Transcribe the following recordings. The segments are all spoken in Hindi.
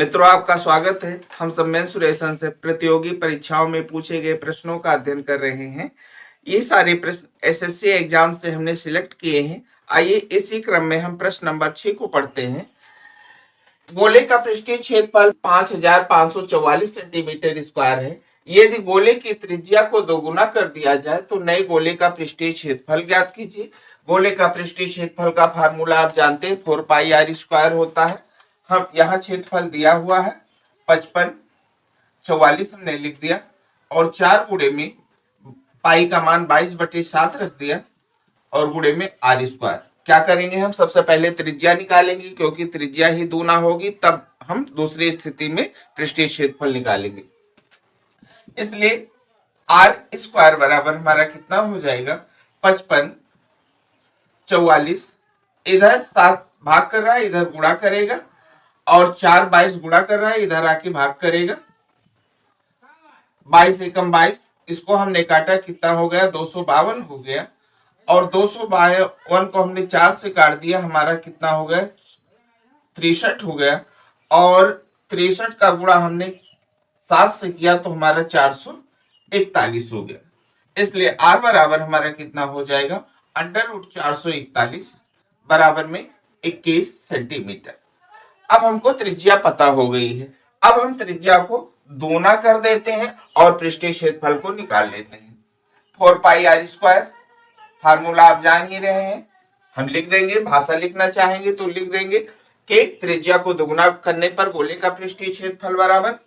मित्रों, आपका स्वागत है। हम सम्मेलन सुरेशन से प्रतियोगी परीक्षाओं में पूछे गए प्रश्नों का अध्ययन कर रहे हैं। ये सारे प्रश्न एसएससी एग्जाम से हमने सिलेक्ट किए हैं। आइए इसी क्रम में हम प्रश्न नंबर 6 को पढ़ते हैं। गोले का पृष्ठीय क्षेत्रफल 5544 सेंटीमीटर स्क्वायर है। यदि गोले की त्रिज्या को दोगुना कर दिया जाए तो नए गोले का पृष्ठीय क्षेत्रफल ज्ञात कीजिए। गोले का पृष्ठीय क्षेत्रफल का फार्मूला आप जानते हैं, 4πr² होता है। हम यहाँ क्षेत्रफल दिया हुआ है 55, 44 हमने लिख दिया और 4 गुणे में पाई का मान 22/7 रख दिया और गुणे में r²। क्या करेंगे हम? सबसे पहले त्रिज्या निकालेंगे, क्योंकि त्रिज्या ही दूना होगी तब हम दूसरी स्थिति में पृष्ठीय क्षेत्रफल निकालेंगे। इसलिए r² बराबर हमारा कितना हो जाएगा? 55, 44, इधर 7 भाग कर रहा है, इधर गुणा करेगा और 4 22 गुणा कर रहा है, इधर आके भाग करेगा। 22 एकम 22, इसको हमने काटा, कितना हो गया? 252 हो गया। और 252 को हमने 4 से काट दिया, हमारा कितना हो गया? 63 हो गया। और 63 का गुणा हमने 7 से किया तो हमारा 441 हो गया। इसलिए r बराबर हमारा कितना हो जाएगा? √441 बराबर में 21 सेंटीमीटर। अब हमको त्रिज्या पता हो गई है। अब हम त्रिज्या को दोना कर देते हैं और पृष्ठीय क्षेत्रफल को निकाल लेते हैं। 4πr², फार्मूला आप जान ही रहे हैं, हम लिख देंगे। भाषा लिखना चाहेंगे तो लिख देंगे कि त्रिज्या को दोगुना करने पर गोले का पृष्ठीय क्षेत्रफल बराबर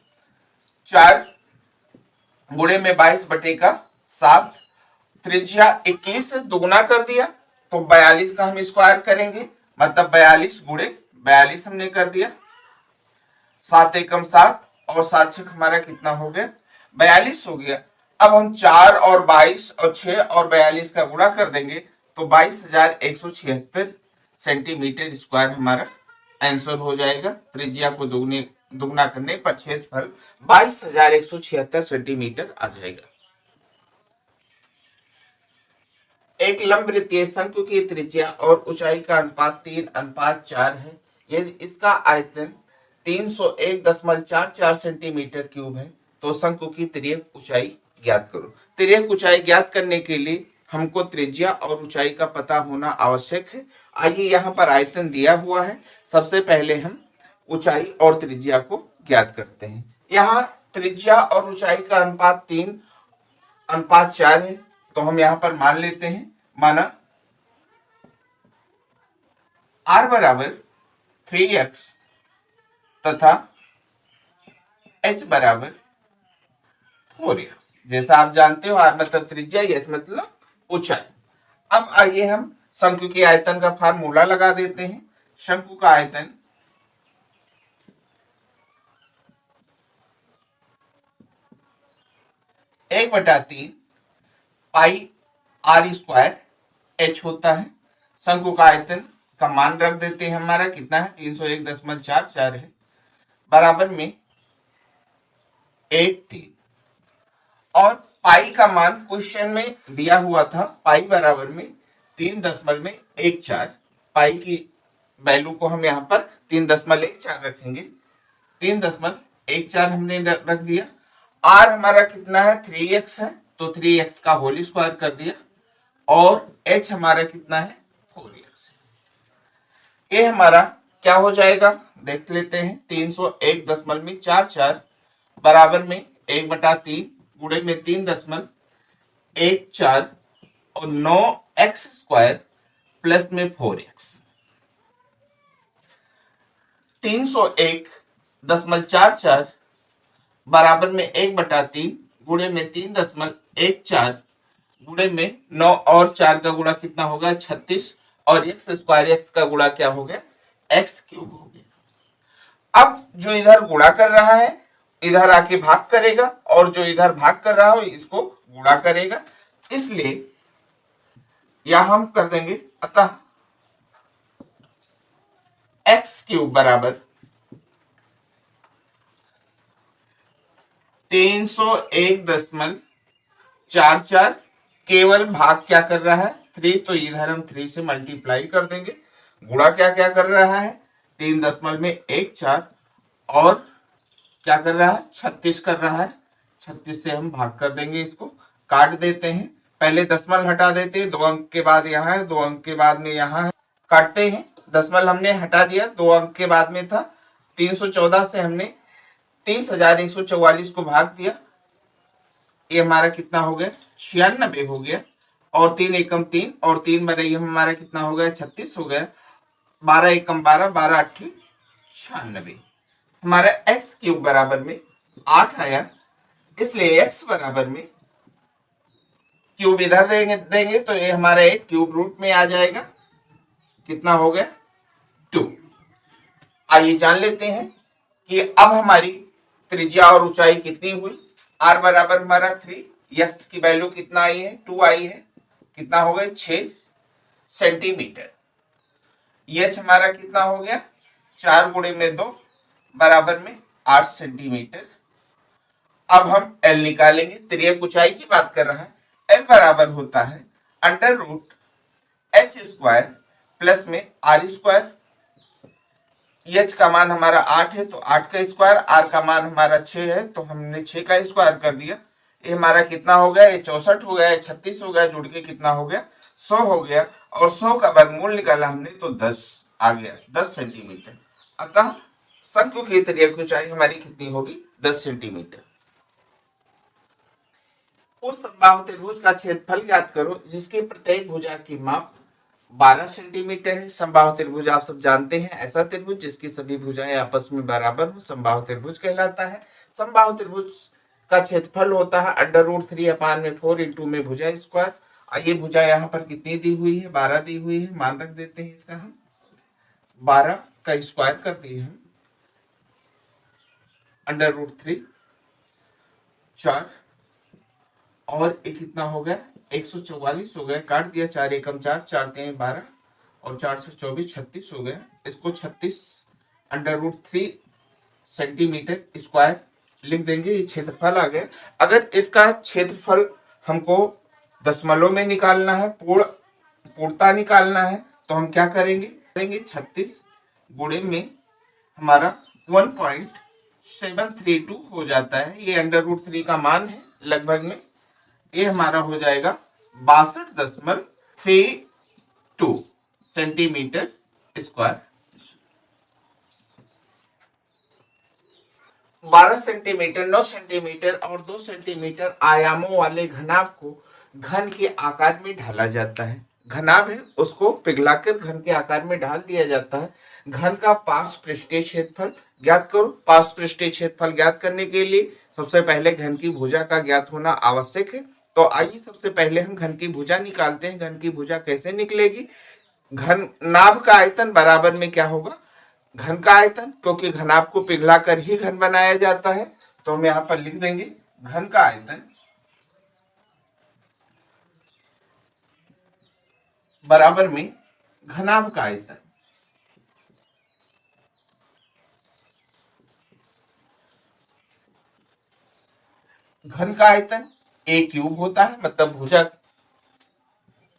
4 गुणे में 22/7। त्रिज्या 21 से दोगुना कर दिया तो 42 का हम स्क्वायर करेंगे, मतलब 42 गुणे 42 हमने कर दिया। 7 एकम 7 और 7 6 हमारा कितना हो गया? 42 हो गया। अब हम 4 और 22 और 6 और 42 का गुणा कर देंगे तो 22,176 सेंटीमीटर स्क्वायर हमारा आंसर हो जाएगा। त्रिज्या को दुगना करने पर क्षेत्रफल 22,176 सेंटीमीटर आ जाएगा। एक लंबवृत्तीय शंकु की त्रिज्या और ऊंचाई का अनुपात 3:4 है। यदि इसका आयतन 301.44 सेंटीमीटर क्यूब है तो शंकु की तिर्यक ऊंचाई ज्ञात करो। तिर्यक ऊंचाई ज्ञात करने के लिए हमको त्रिज्या और ऊंचाई का पता होना आवश्यक है। आइए यहाँ पर आयतन दिया हुआ है, सबसे पहले हम ऊंचाई और त्रिज्या को ज्ञात करते हैं। यहाँ त्रिज्या और ऊंचाई का अनुपात 3:4 है तो हम यहाँ पर मान लेते हैं, माना r बराबर 3x तथा h बराबर 4x। जैसा आप जानते हो, r मतलब त्रिज्या, h मतलब ऊंचाई। अब आइए हम शंकु के आयतन का फार्मूला लगा देते हैं। शंकु का आयतन एक बटा 3 पाई r² h होता है। शंकु का आयतन का मान रख देते हैं, हमारा कितना है? 301.44 है, बराबर में 1/3। और पाई का मान क्वेश्चन में दिया हुआ था, पाई बराबर में 3.14। पाई की वैल्यू को हम यहाँ पर 3.14 रखेंगे। 3.14 हमने रख दिया। r हमारा कितना है? 3x है तो 3x का होल स्क्वायर कर दिया और h हमारा कितना है? 4x। ये हमारा क्या हो जाएगा? देख लेते हैं। 301.44 बराबर में 1/3 गुणे में 3.14 और 9x² प्लस में 4x। 301.44 बराबर में 1/3 गुणे में 3.14 गुणे में 9 और 4 का गुणा कितना होगा? 36 और x² x का गुणा क्या हो गया? x³ हो गया। अब जो इधर गुणा कर रहा है इधर आके भाग करेगा और जो इधर भाग कर रहा हो इसको गुणा करेगा। इसलिए यहां हम कर देंगे, अतः x³ बराबर 301.44। केवल भाग क्या कर रहा है? 3, तो इधर हम 3 से मल्टीप्लाई कर देंगे। गुणा क्या क्या कर रहा है? 3.14 और क्या कर रहा है, 36 कर रहा है। 36 से हम भाग कर देंगे, इसको काट देते हैं। पहले दशमलव हटा देते हैं, 2 अंक के बाद यहाँ है, 2 अंक के बाद में यहाँ है, काटते हैं। दशमलव हमने हटा दिया, 2 अंक के बाद में था। 314 से हमने 30,144 को भाग दिया, ये हमारा कितना हो गया, 96 हो गया। और 3 एकम 3 और 3 बने हमारा कितना हो गया, 36 हो गया। 12 एकम 12, 12 अट्ठी 96। हमारा एक्स क्यूब बराबर में 8 आया, इसलिए एक्स बराबर में क्यूब इधर देंगे तो ये हमारा 8 क्यूब रूट में आ जाएगा, कितना हो गया 2। आइए जान लेते हैं कि अब हमारी त्रिज्या और ऊंचाई कितनी हुई। r बराबर हमारा 3, x की वैल्यू कितना आई है, 2 आई है, कितना हो गया 6 सेंटीमीटर। h हमारा कितना हो गया, 4 गुणे में 2 बराबर में 8 सेंटीमीटर। अब हम L निकालेंगे, तिर्यक ऊंचाई की बात कर रहा है। L बराबर होता है under root h square plus में r स्क्वायर। h का मान हमारा 8 है तो 8 का स्क्वायर, r का मान हमारा 6 है तो हमने 6 का स्क्वायर कर दिया। ये हमारा कितना हो गया, ये 64 हो गया, ये 36 हो गया, जुड़ के कितना हो गया 100 हो गया। और 100 का वर्गमूल निकाला हमने तो 10 आ गया, 10 सेंटीमीटर। अतः शंकु की त्रिज्या की ऊंचाई हमारी कितनी होगी, 10 सेंटीमीटर। उस समबाहु त्रिभुज का क्षेत्रफल ज्ञात करो जिसके प्रत्येक भुजा की माप 12 सेंटीमीटर है। समबाहु त्रिभुज आप सब जानते हैं, ऐसा त्रिभुज जिसकी सभी भुजाएं आपस में बराबर हो, समबाहु त्रिभुज कहलाता है। समबाहु त्रिभुज का क्षेत्रफल होता है अंडर रूट 3/4 इंटू में भुजा स्क्वायर। ये भुजा यहाँ पर कितनी दी हुई है, 12 दी हुई है, मान रख देते हैं इसका हम 12 का स्क्वायर कर दिए हम, अंडर रूट 3 4 और एक कितना हो गया 144 हो गया, काट दिया, 4 एकम 4, 4 3 12 और 4 से 24 36 हो गया। इसको 36 अंडर रूट 3 सेंटीमीटर स्क्वायर लिख देंगे, ये क्षेत्रफल आ गया। अगर इसका क्षेत्रफल हमको दशमलव में निकालना है, पूर्णता निकालना है, तो हम क्या करेंगे, 36 गुणे में हमारा 1.732 हो जाता है, ये अंडर रूट 3 का मान है लगभग में। ये हमारा हो जाएगा 62.32 सेंटीमीटर स्क्वायर। 12 सेंटीमीटर, 9 सेंटीमीटर और 2 सेंटीमीटर आयामों वाले घनाभ को घन के आकार में ढाला जाता है। घनाभ है उसको पिघलाकर घन के आकार में ढाल दिया जाता है। घन का पार्श्व पृष्ठीय क्षेत्रफल ज्ञात करो। पार्श्व पृष्ठीय क्षेत्रफल ज्ञात करने के लिए सबसे पहले घन की भुजा का ज्ञात होना आवश्यक है। तो आइए सबसे पहले हम घन की भुजा निकालते हैं। घन की भुजा कैसे निकलेगी, घन नाभ का आयतन बराबर में क्या होगा, घन का आयतन, क्योंकि घनाभ को पिघलाकर ही घन बनाया जाता है। तो हम यहां पर लिख देंगे घन का आयतन बराबर में घनाभ का आयतन। घन का आयतन a क्यूब होता है, मतलब भुजा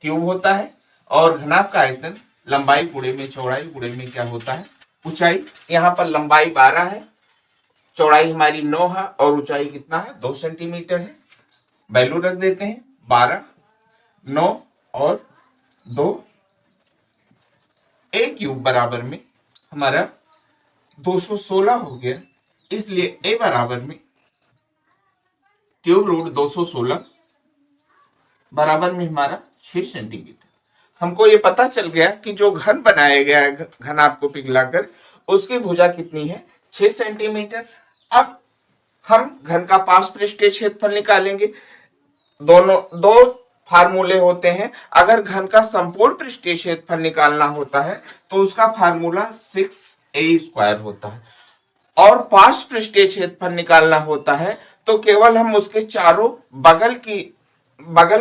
क्यूब होता है, और घनाभ का आयतन लंबाई गुणे में चौड़ाई गुणे में क्या होता है, ऊंचाई। यहाँ पर लंबाई 12 है, चौड़ाई हमारी 9 है और ऊंचाई कितना है 2 सेंटीमीटर है। वैल्यू रख देते हैं 12, 9 और 2। a क्यूब बराबर में हमारा 216 हो गया, इसलिए a बराबर में क्यूब रूट 216 बराबर में हमारा 6 सेंटीमीटर। हमको ये पता चल गया कि जो घन बनाया गया है घनाभ को पिघलाकर, उसकी भुजा कितनी है 6 सेंटीमीटर। अब हम घन का पार्श्व पृष्ठीय क्षेत्रफल निकालेंगे। दोनों दो फार्मूले होते हैं। अगर घन का संपूर्ण पृष्ठीय क्षेत्रफल निकालना होता है तो उसका फार्मूला 6a स्क्वायर होता है, और पार्श्व पृष्ठीय क्षेत्रफल निकालना होता है तो केवल हम उसके चारों बगल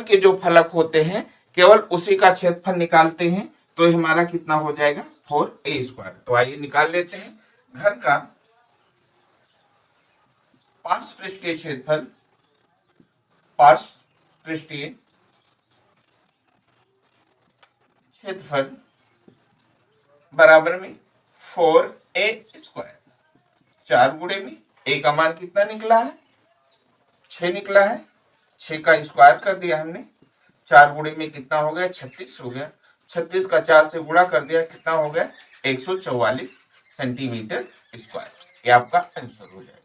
के जो फलक होते हैं केवल उसी का क्षेत्रफल निकालते हैं। तो हमारा कितना हो जाएगा 4a स्क्वायर। तो आइए निकाल लेते हैं घन का पार्श्व पृष्ठीय क्षेत्रफल, पार्श्व पृष्ठीय क्षेत्रफल बराबर में 4a स्क्वायर। 4 गुणे में ए का मान कितना निकला है, 6 निकला है। 6 का स्क्वायर कर दिया हमने, 4 गुणे में कितना हो गया, 36 हो गया। 36 का 4 से गुणा कर दिया, कितना हो गया, 144 सेंटीमीटर स्क्वायर। ये आपका आंसर हो जाएगा।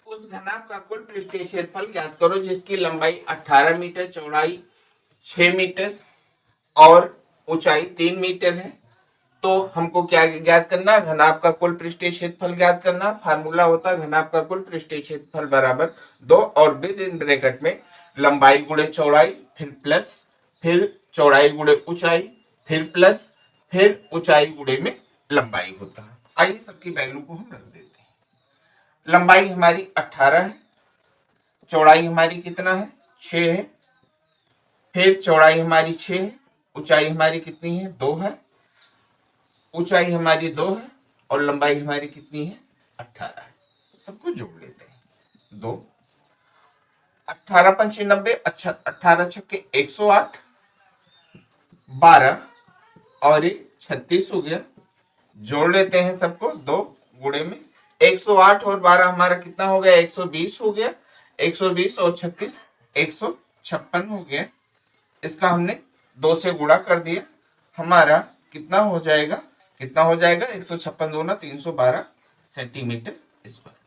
उस घनाभ का कुल पृष्ठीय क्षेत्रफल ज्ञात करो जिसकी लंबाई 18 मीटर, चौड़ाई 6 मीटर और ऊंचाई 3 मीटर है। तो हमको क्या ज्ञात करना, घनाभ का कुल पृष्ठीय क्षेत्रफल ज्ञात करना। फार्मूला होता है घनाभ का कुल पृष्ठीय क्षेत्रफल बराबर 2 और विद इन ब्रैकेट में लंबाई गुणे चौड़ाई, फिर प्लस, फिर चौड़ाई गुणे ऊंचाई, फिर प्लस, फिर ऊंचाई गुणे में लंबाई होता है। आइए सबकी वैल्यू को हम रख देते हैं। लंबाई हमारी 18 है, चौड़ाई हमारी कितना है, 6 है, फिर चौड़ाई हमारी 6 है, ऊंचाई हमारी कितनी है, 2 है, ऊंचाई हमारी 2 है और लंबाई हमारी कितनी है, 18 है। सबको जोड़ लेते हैं। 2 18 पंचे 90, अच्छा 18 छक्के 108, 12 और 36 हो गया। जोड़ लेते हैं सबको, 2 गुणे में 108 और 12 हमारा कितना हो गया, 120 हो गया। 120 और 36 156 हो गया। इसका हमने 2 से गुणा कर दिया, हमारा कितना हो जाएगा, कितना हो जाएगा, 156 दूना 312 सेंटीमीटर स्क्वायर।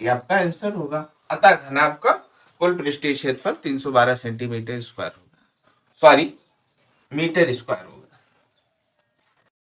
ये आपका आंसर होगा। अतः घनाभ का कुल पृष्ठीय क्षेत्रफल 312 सेंटीमीटर स्क्वायर होगा, सॉरी मीटर स्क्वायर होगा।